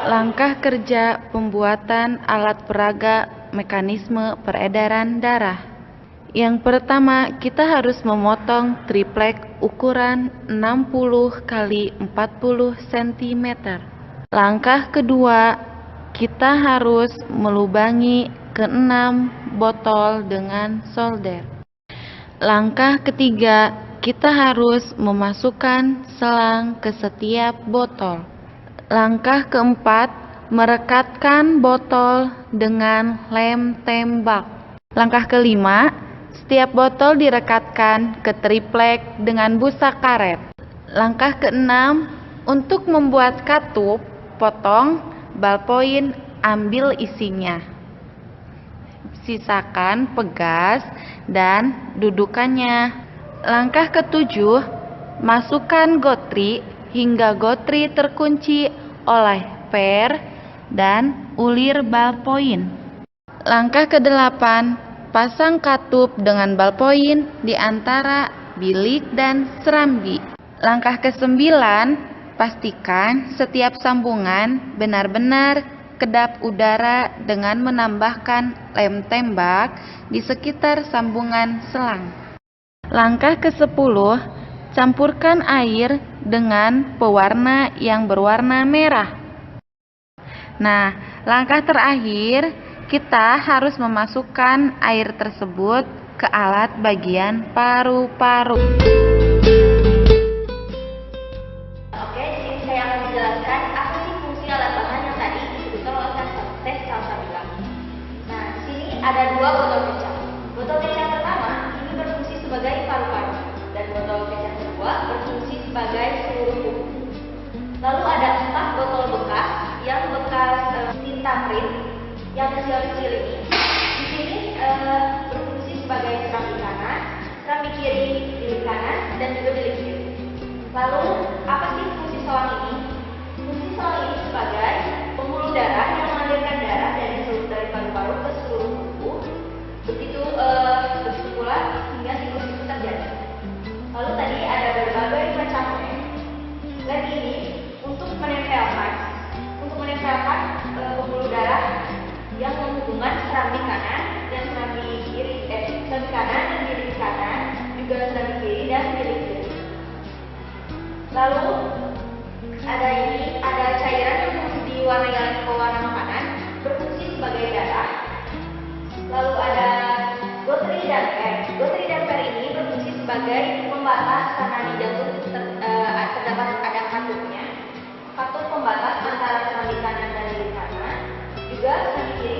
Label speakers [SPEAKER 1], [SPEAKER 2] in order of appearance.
[SPEAKER 1] Langkah kerja pembuatan alat peraga mekanisme peredaran darah. Yang pertama, kita harus memotong triplek ukuran 60 kali 40 cm. Langkah kedua, kita harus melubangi ke-6 botol dengan solder. Langkah ketiga, kita harus memasukkan selang ke setiap botol. Langkah keempat, merekatkan botol dengan lem tembak. Langkah kelima, setiap botol direkatkan ke triplek dengan busa karet. Langkah keenam, untuk membuat katup, potong ballpoint, ambil isinya. Sisakan pegas dan dudukannya. Langkah ketujuh, masukkan gotri hingga gotri terkunci oleh per dan ulir ballpoint. Langkah kedelapan, pasang katup dengan ballpoint di antara bilik dan serambi. Langkah kesembilan, pastikan setiap sambungan benar-benar kedap udara dengan menambahkan lem tembak di sekitar sambungan selang. Langkah ke-10, campurkan air dengan pewarna yang berwarna merah. Nah, langkah terakhir, kita harus memasukkan air tersebut ke alat bagian paru-paru.
[SPEAKER 2] Oke, di sini saya akan menjelaskan apa sih fungsi alat bahan yang tadi disebutkan oleh tes Salsabila. Nah, di sini ada dua botol kecap. Botol kecap pertama ini berfungsi sebagai paru-paru dan botol kecap kedua berfungsi sebagai seluruh tubuh. Lalu ada 4 botol bekas yang bekas tinta print yang kecil-kecil ini. Di sini berfungsi sebagai serambi kanan, serambi kiri, bilik kanan, dan juga bilik kiri. Lalu apa sih fungsi selang ini? Fungsi selang ini sebagai pembuluh darah yang mengalirkan darah dari paru-paru ke seluruh tubuh. Begitu pula hingga siklus itu terjadi. Lalu tadi ada berbagai macam lem. Lem ini untuk menempelkan pembuluh darah yang menghubungkan serambi kanan dan serambi kanan dan bilik kanan, juga serambi kiri dan bilik kiri. Lalu ada cairan yang diwarnai pewarna makanan berfungsi sebagai darah. Lalu ada gotri dan per. Gotri dan per ini berfungsi sebagai pembatas karena di jantung terdapat ada katupnya. Katup pembatas antara serambi kanan dan bilik kanan. Juga serambi kiri